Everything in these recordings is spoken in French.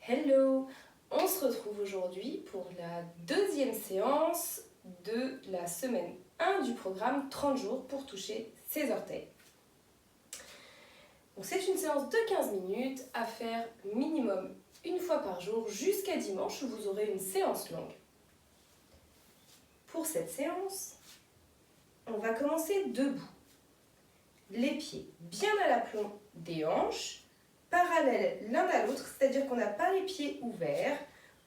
Hello! On se retrouve aujourd'hui pour la deuxième séance de la semaine 1 du programme 30 jours pour toucher ses orteils. Donc c'est une séance de 15 minutes à faire minimum une fois par jour jusqu'à dimanche où vous aurez une séance longue. Pour cette séance, on va commencer debout. Les pieds bien à l'aplomb des hanches, parallèles l'un à l'autre, c'est-à-dire qu'on n'a pas les pieds ouverts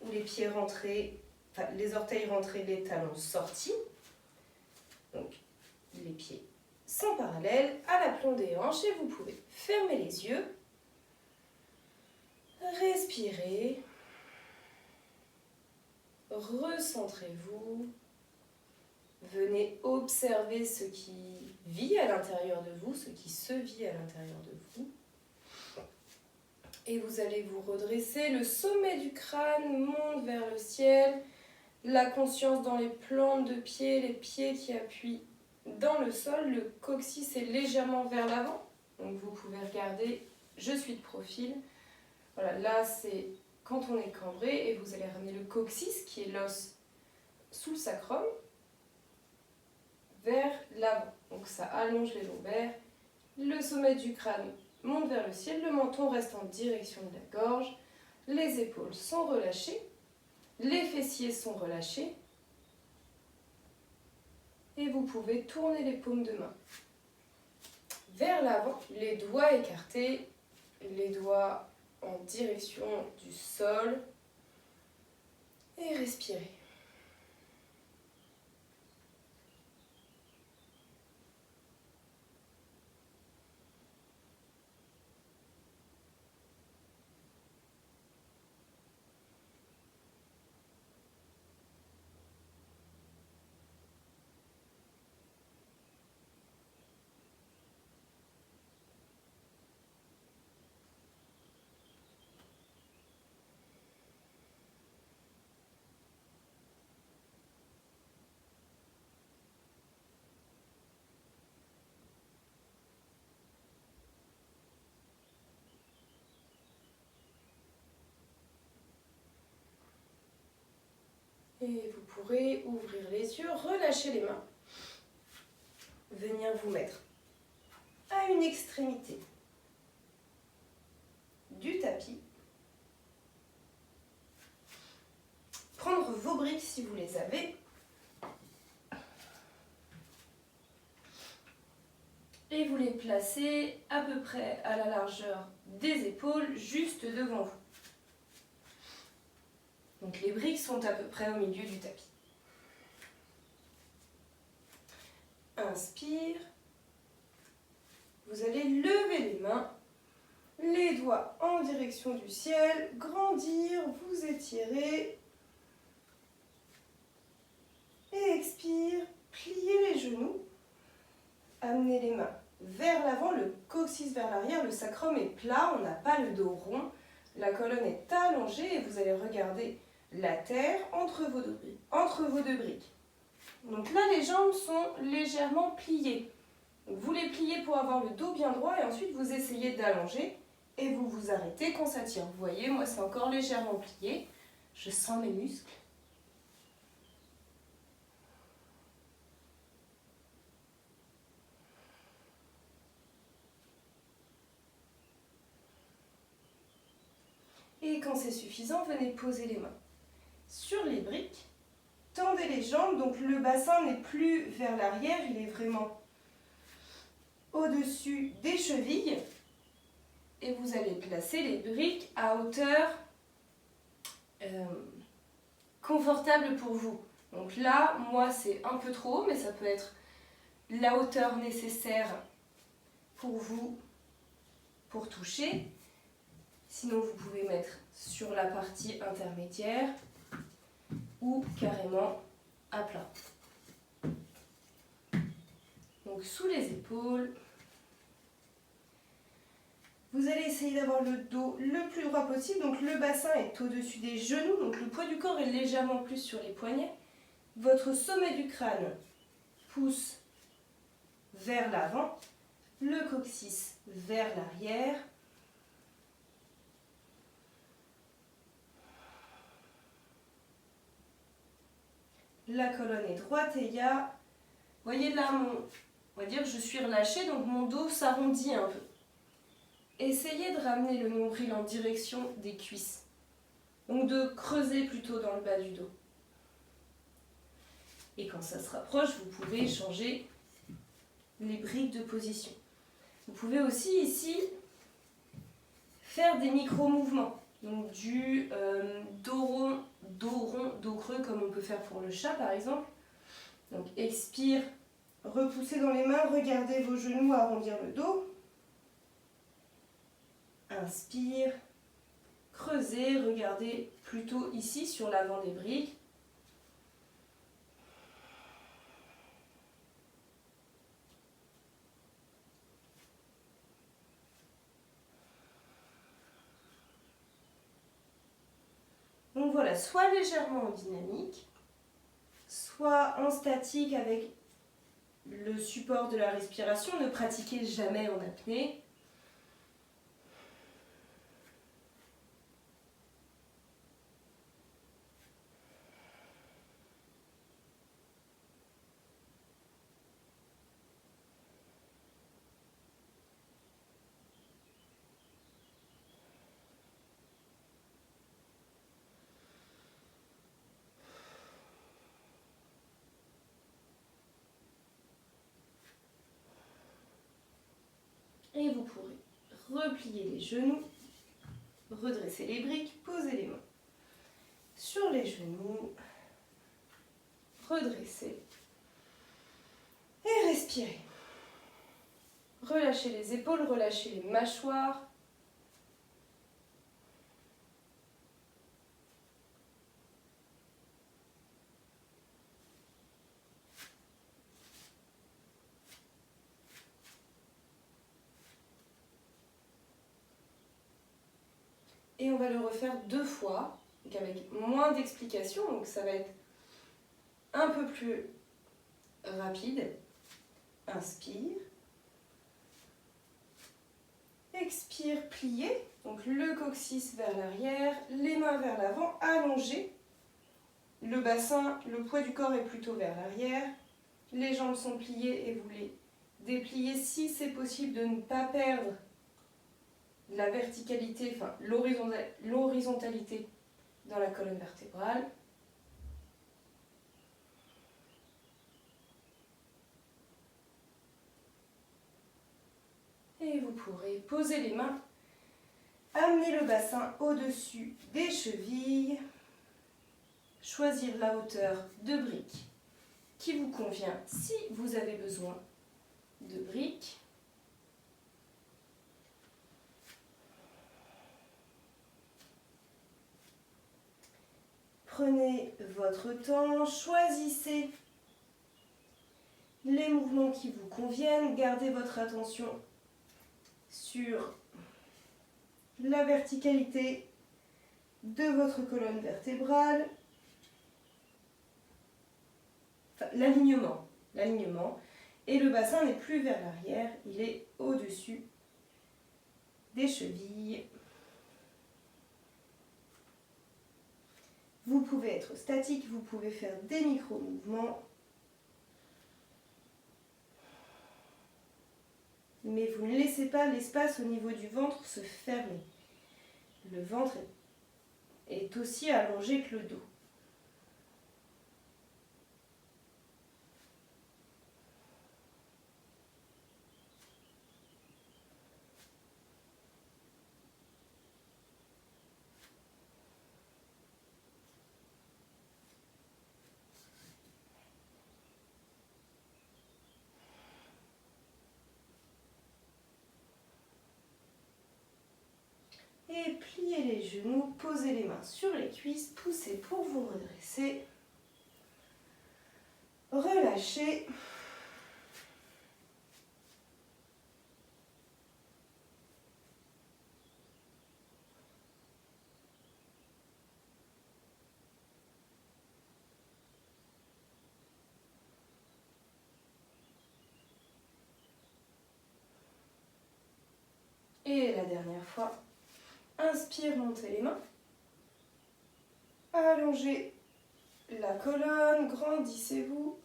ou les pieds rentrés, enfin les orteils rentrés, les talons sortis. Donc les pieds sont parallèles à l'aplomb des hanches et vous pouvez fermer les yeux, respirez, recentrez-vous, venez observer ce qui vit à l'intérieur de vous, ce qui se vit à l'intérieur de vous. Et vous allez vous redresser, le sommet du crâne monte vers le ciel, la conscience dans les plantes de pied, les pieds qui appuient dans le sol, le coccyx est légèrement vers l'avant. Donc vous pouvez regarder, je suis de profil. Voilà, là c'est quand on est cambré et vous allez ramener le coccyx, qui est l'os sous le sacrum, vers l'avant. Donc ça allonge les lombaires, le sommet du crâne monte vers le ciel, le menton reste en direction de la gorge, les épaules sont relâchées, les fessiers sont relâchés et vous pouvez tourner les paumes de main vers l'avant, les doigts écartés, les doigts en direction du sol et respirez. Et vous pourrez ouvrir les yeux, relâcher les mains, venir vous mettre à une extrémité du tapis. Prendre vos briques si vous les avez. Et vous les placez à peu près à la largeur des épaules, juste devant vous. Donc les briques sont à peu près au milieu du tapis. Inspire. Vous allez lever les mains, les doigts en direction du ciel, grandir, vous étirer. Et expire, pliez les genoux, amenez les mains vers l'avant, le coccyx vers l'arrière, le sacrum est plat, on n'a pas le dos rond, la colonne est allongée et vous allez regarder la terre entre vos deux briques. Donc là, les jambes sont légèrement pliées. Donc vous les pliez pour avoir le dos bien droit et ensuite vous essayez d'allonger et vous vous arrêtez quand ça tire. Vous voyez, moi c'est encore légèrement plié, je sens mes muscles. Et quand c'est suffisant, venez poser les mains sur les briques. Tendez les jambes, donc le bassin n'est plus vers l'arrière, il est vraiment au-dessus des chevilles. Et vous allez placer les briques à hauteur confortable pour vous. Donc là, moi c'est un peu trop haut, mais ça peut être la hauteur nécessaire pour vous pour toucher. Sinon, vous pouvez mettre sur la partie intermédiaire ou carrément à plat. Donc sous les épaules, vous allez essayer d'avoir le dos le plus droit possible. Donc le bassin est au-dessus des genoux, donc le poids du corps est légèrement plus sur les poignets. Votre sommet du crâne pousse vers l'avant, le coccyx vers l'arrière. La colonne est droite et il y a, vous voyez là, on va dire que je suis relâchée, donc mon dos s'arrondit un peu. Essayez de ramener le nombril en direction des cuisses. Donc de creuser plutôt dans le bas du dos. Et quand ça se rapproche, vous pouvez changer les briques de position. Vous pouvez aussi ici faire des micro-mouvements. Donc du dos rond, dos creux comme on peut faire pour le chat par exemple. Donc expire, repoussez dans les mains, regardez vos genoux arrondir le dos. Inspire, creusez, regardez plutôt ici sur l'avant des briques. Donc voilà, soit légèrement en dynamique, soit en statique avec le support de la respiration. Ne pratiquez jamais en apnée. Et vous pourrez replier les genoux, redresser les briques, poser les mains sur les genoux, redresser et respirer. Relâchez les épaules, relâchez les mâchoires. Et on va le refaire 2 fois, donc avec moins d'explications, donc ça va être un peu plus rapide. Inspire. Expire, pliez. Donc le coccyx vers l'arrière, les mains vers l'avant, allongez. Le bassin, le poids du corps est plutôt vers l'arrière. Les jambes sont pliées et vous les dépliez si c'est possible de ne pas perdre la verticalité, enfin l'horizontalité dans la colonne vertébrale. Et vous pourrez poser les mains, amener le bassin au-dessus des chevilles, choisir la hauteur de briques qui vous convient si vous avez besoin de briques. Prenez votre temps, choisissez les mouvements qui vous conviennent, gardez votre attention sur la verticalité de votre colonne vertébrale, enfin, l'alignement, et le bassin n'est plus vers l'arrière, il est au-dessus des chevilles. Vous pouvez être statique, vous pouvez faire des micro-mouvements, mais vous ne laissez pas l'espace au niveau du ventre se fermer. Le ventre est aussi allongé que le dos. Et pliez les genoux, posez les mains sur les cuisses, poussez pour vous redresser. Relâchez. Et la dernière fois. Inspire, montez les mains. Allongez la colonne, grandissez-vous.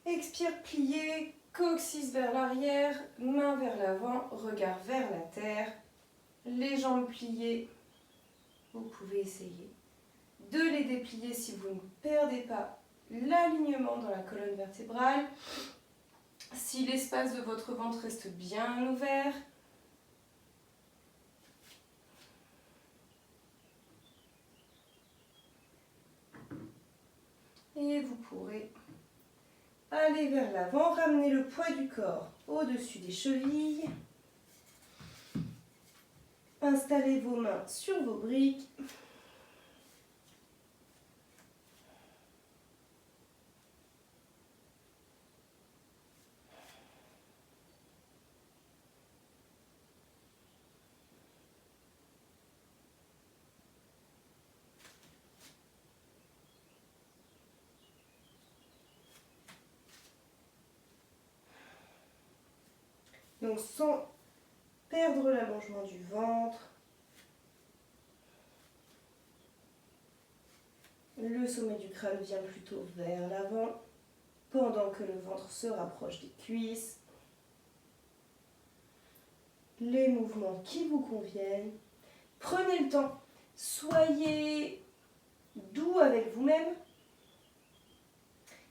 Expire, pliez, coccyx vers l'arrière, main vers l'avant, regard vers la terre. Les jambes pliées, vous pouvez essayer de les déplier si vous ne perdez pas l'alignement dans la colonne vertébrale. Si l'espace de votre ventre reste bien ouvert, et vous pourrez aller vers l'avant, ramener le poids du corps au-dessus des chevilles. Installez vos mains sur vos briques. Donc sans perdre l'allongement du ventre, le sommet du crâne vient plutôt vers l'avant, pendant que le ventre se rapproche des cuisses. Les mouvements qui vous conviennent. Prenez le temps, soyez doux avec vous-même.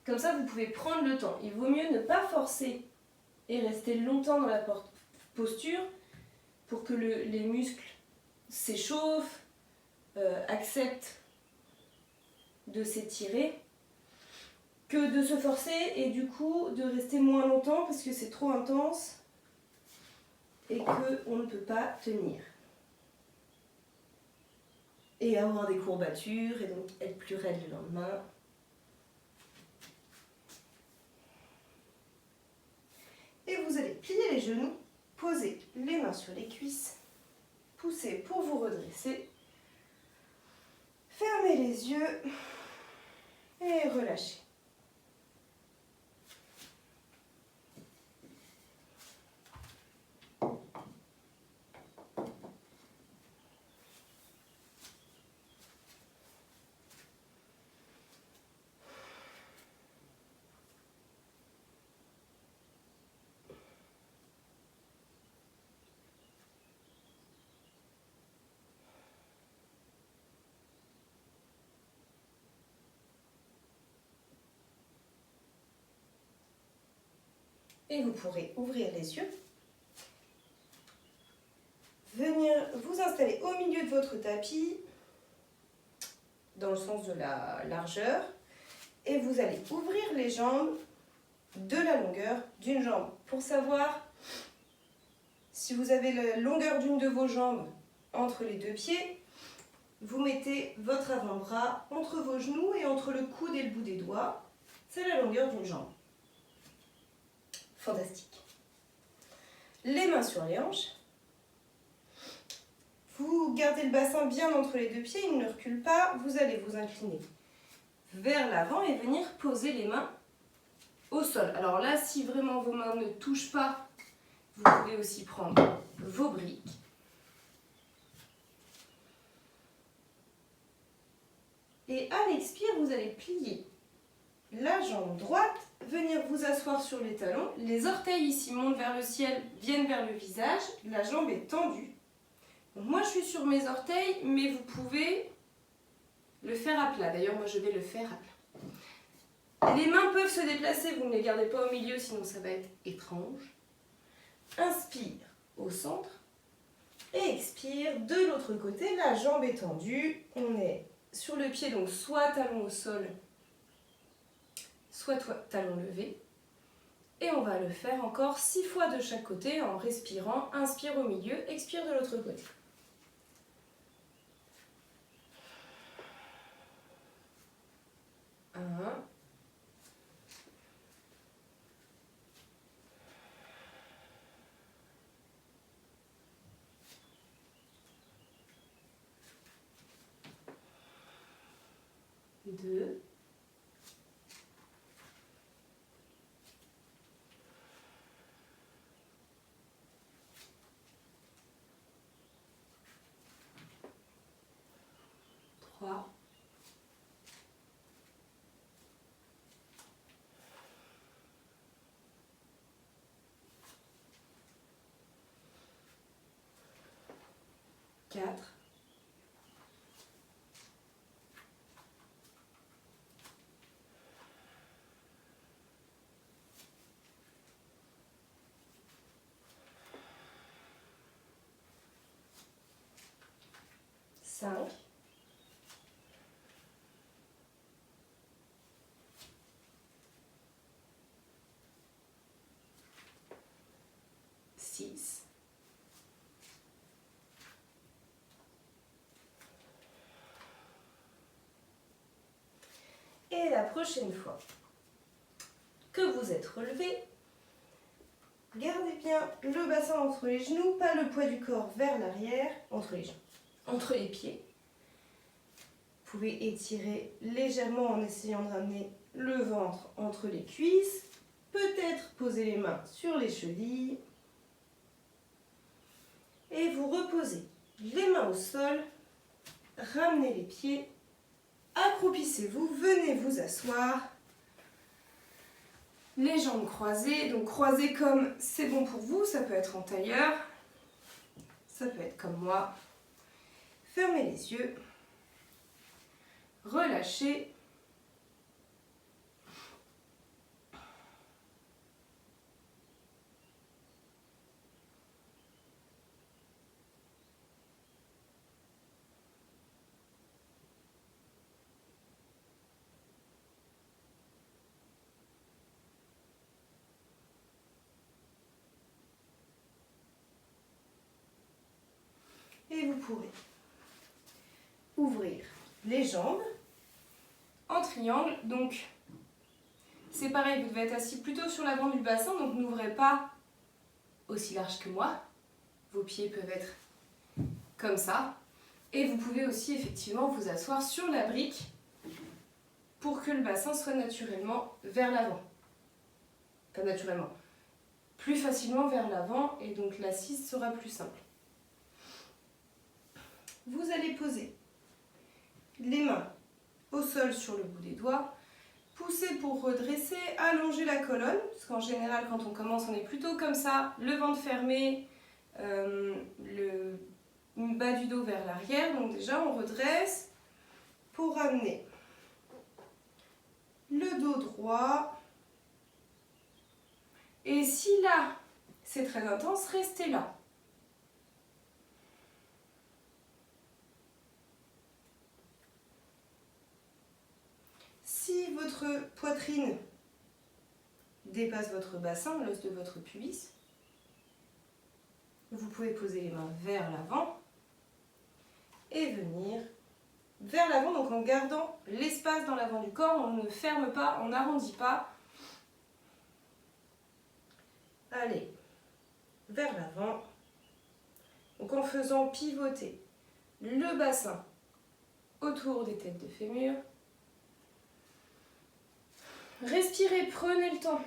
Comme ça, vous pouvez prendre le temps. Il vaut mieux ne pas forcer et rester longtemps dans la posture pour que les muscles s'échauffent, acceptent de s'étirer, que de se forcer et du coup de rester moins longtemps parce que c'est trop intense et qu'on ne peut pas tenir. Et avoir des courbatures et donc être plus raide le lendemain. Et vous allez plier les genoux, poser les mains sur les cuisses, pousser pour vous redresser, fermez les yeux et relâchez. Et vous pourrez ouvrir les yeux, venir vous installer au milieu de votre tapis, dans le sens de la largeur, et vous allez ouvrir les jambes de la longueur d'une jambe. Pour savoir si vous avez la longueur d'une de vos jambes entre les deux pieds, vous mettez votre avant-bras entre vos genoux et entre le coude et le bout des doigts. C'est la longueur d'une jambe. Fantastique. Les mains sur les hanches. Vous gardez le bassin bien entre les deux pieds, il ne recule pas. Vous allez vous incliner vers l'avant et venir poser les mains au sol. Alors là, si vraiment vos mains ne touchent pas, vous pouvez aussi prendre vos briques. Et à l'expire, vous allez plier la jambe droite, venir vous asseoir sur les talons. Les orteils ici montent vers le ciel, viennent vers le visage. La jambe est tendue. Donc moi, je suis sur mes orteils, mais vous pouvez le faire à plat. D'ailleurs, moi, je vais le faire à plat. Les mains peuvent se déplacer, vous ne les gardez pas au milieu, sinon ça va être étrange. Inspire au centre et expire de l'autre côté. La jambe est tendue. On est sur le pied, donc soit talon au sol, soit talon levé. Et on va le faire encore 6 fois de chaque côté en respirant. Inspire au milieu, expire de l'autre côté. 1, 2, 3, 4, 5, 6, et la prochaine fois que vous êtes relevé, gardez bien le bassin entre les genoux, pas le poids du corps vers l'arrière, entre les genoux, entre les pieds. Vous pouvez étirer légèrement en essayant de ramener le ventre entre les cuisses, peut-être poser les mains sur les chevilles et vous reposez les mains au sol, ramenez les pieds, accroupissez-vous, venez vous asseoir. Les jambes croisées, donc croisées comme c'est bon pour vous, ça peut être en tailleur, ça peut être comme moi. Fermez les yeux, relâchez. Et vous pourrez ouvrir les jambes en triangle. Donc, c'est pareil, vous devez être assis plutôt sur l'avant du bassin, donc n'ouvrez pas aussi large que moi. Vos pieds peuvent être comme ça. Et vous pouvez aussi effectivement vous asseoir sur la brique pour que le bassin soit naturellement vers l'avant. Pas naturellement, plus facilement vers l'avant, et donc l'assise sera plus simple. Vous allez poser les mains au sol sur le bout des doigts, pousser pour redresser, allonger la colonne, parce qu'en général quand on commence on est plutôt comme ça, le ventre fermé, le bas du dos vers l'arrière, donc déjà on redresse pour ramener le dos droit, et si là c'est très intense, restez là. Si votre poitrine dépasse votre bassin, l'os de votre pubis, vous pouvez poser les mains vers l'avant et venir vers l'avant, donc en gardant l'espace dans l'avant du corps, on ne ferme pas, on n'arrondit pas. Allez, vers l'avant, donc en faisant pivoter le bassin autour des têtes de fémur. Respirez, prenez le temps.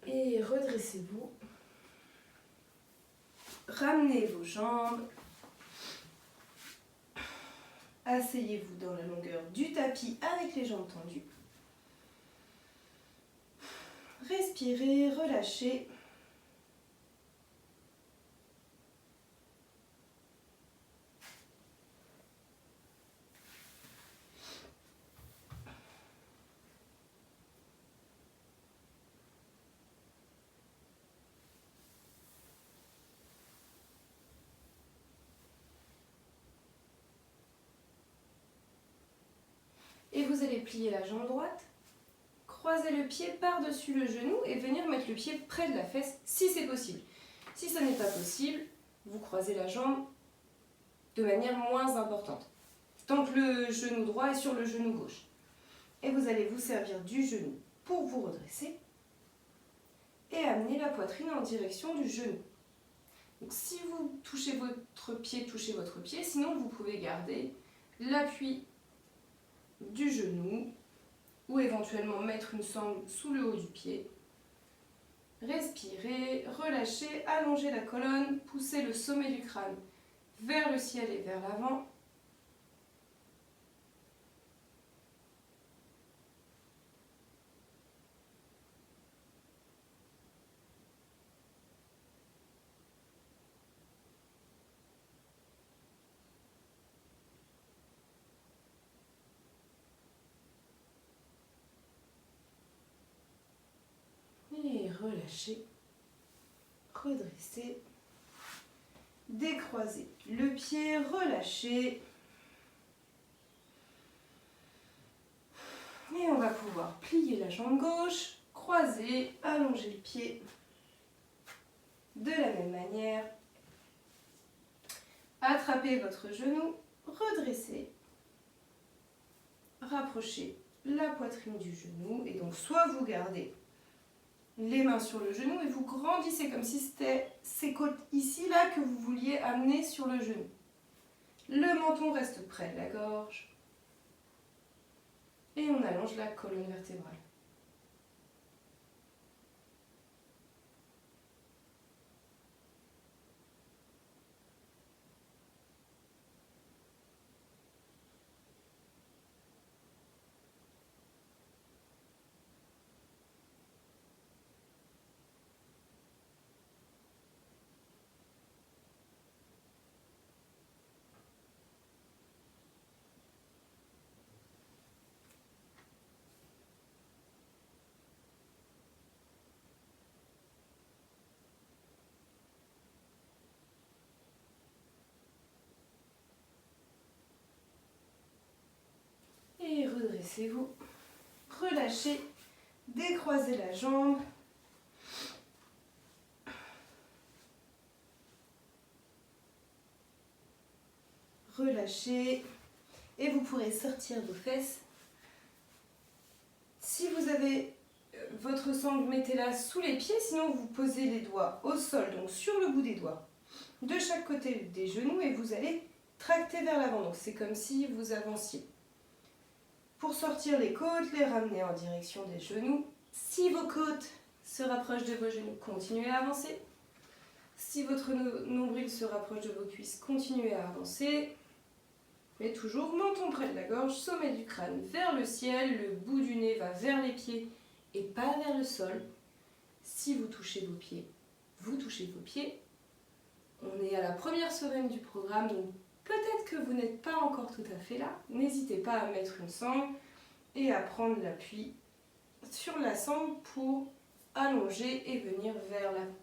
Et redressez-vous. Ramenez vos jambes. Asseyez-vous dans la longueur du tapis avec les jambes tendues. Respirez, relâchez. Et vous allez plier la jambe droite, croiser le pied par-dessus le genou et venir mettre le pied près de la fesse si c'est possible. Si ça n'est pas possible, vous croisez la jambe de manière moins importante, tant que le genou droit est sur le genou gauche. Et vous allez vous servir du genou pour vous redresser et amener la poitrine en direction du genou. Donc, si vous touchez votre pied, touchez votre pied, sinon vous pouvez garder l'appui du genou ou éventuellement mettre une sangle sous le haut du pied. Respirez, relâchez, allongez la colonne, poussez le sommet du crâne vers le ciel et vers l'avant. Et relâchez, redressez, décroisez le pied, relâchez. Et on va pouvoir plier la jambe gauche, croiser, allonger le pied de la même manière. Attrapez votre genou, redressez, rapprochez la poitrine du genou et donc soit vous gardez les mains sur le genou et vous grandissez comme si c'était ces côtes ici là que vous vouliez amener sur le genou. Le menton reste près de la gorge et on allonge la colonne vertébrale. Et redressez-vous, relâchez, décroisez la jambe. Relâchez et vous pourrez sortir vos fesses. Si vous avez votre sangle, mettez-la sous les pieds, sinon vous posez les doigts au sol, donc sur le bout des doigts, de chaque côté des genoux et vous allez tracter vers l'avant. Donc c'est comme si vous avanciez. Pour sortir les côtes, les ramener en direction des genoux. Si vos côtes se rapprochent de vos genoux, continuez à avancer. Si votre nombril se rapproche de vos cuisses, continuez à avancer. Mais toujours menton près de la gorge, sommet du crâne vers le ciel, le bout du nez va vers les pieds et pas vers le sol. Si vous touchez vos pieds, vous touchez vos pieds. On est à la première semaine du programme, donc peut-être que vous n'êtes pas encore tout à fait là. N'hésitez pas à mettre une sangle et à prendre l'appui sur la sangle pour allonger et venir vers l'avant.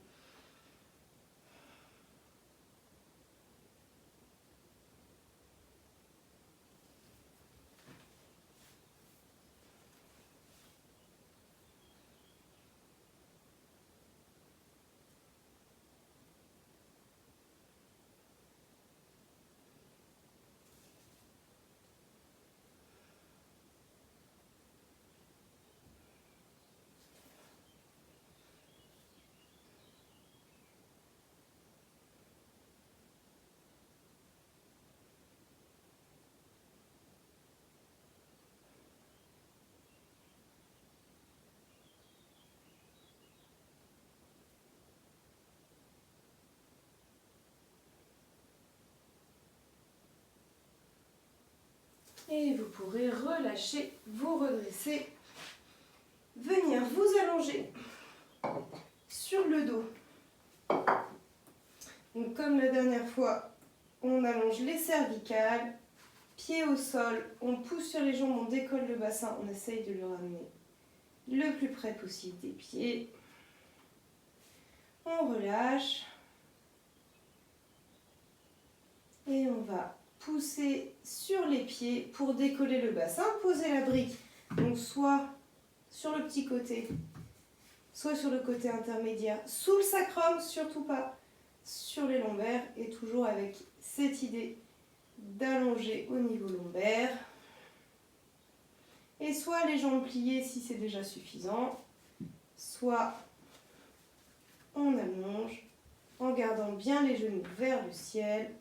Et vous pourrez relâcher, vous redresser, venir vous allonger sur le dos. Donc comme la dernière fois, on allonge les cervicales, pieds au sol, on pousse sur les jambes, on décolle le bassin, on essaye de le ramener le plus près possible des pieds. On relâche et on va poussez sur les pieds pour décoller le bassin. Posez la brique, donc soit sur le petit côté, soit sur le côté intermédiaire, sous le sacrum, surtout pas sur les lombaires, et toujours avec cette idée d'allonger au niveau lombaire. Et soit les jambes pliées si c'est déjà suffisant, soit on allonge en gardant bien les genoux vers le ciel.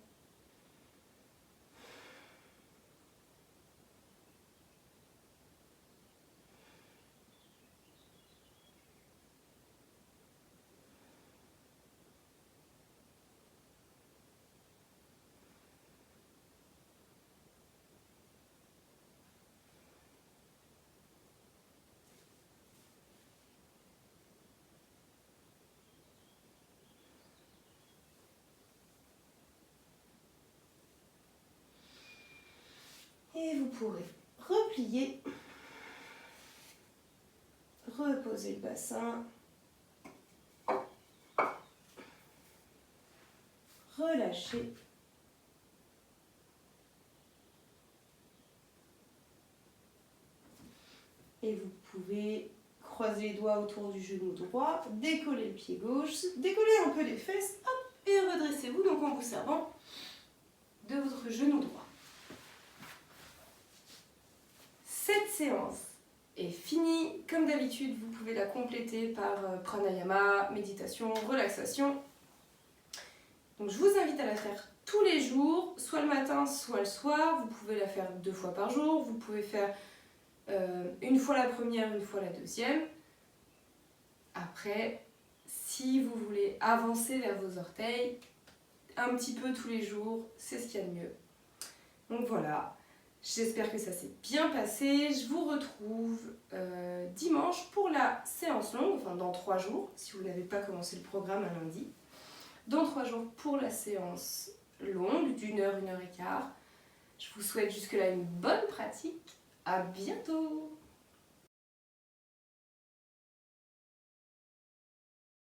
Et vous pourrez replier, reposer le bassin, relâcher. Et vous pouvez croiser les doigts autour du genou droit, décoller le pied gauche, décoller un peu les fesses, hop, et redressez-vous donc en vous servant de votre genou droit. Cette séance est finie. Comme d'habitude, vous pouvez la compléter par pranayama, méditation, relaxation. Donc je vous invite à la faire tous les jours, soit le matin, soit le soir. Vous pouvez la faire 2 fois par jour. Vous pouvez faire une fois la première, une fois la deuxième. Après, si vous voulez avancer vers vos orteils, un petit peu tous les jours, c'est ce qu'il y a de mieux. Donc voilà. J'espère que ça s'est bien passé. Je vous retrouve dimanche pour la séance longue, enfin dans 3 jours, si vous n'avez pas commencé le programme un lundi. Dans 3 jours pour la séance longue, d'1 heure, 1 heure et quart. Je vous souhaite jusque-là une bonne pratique. À bientôt!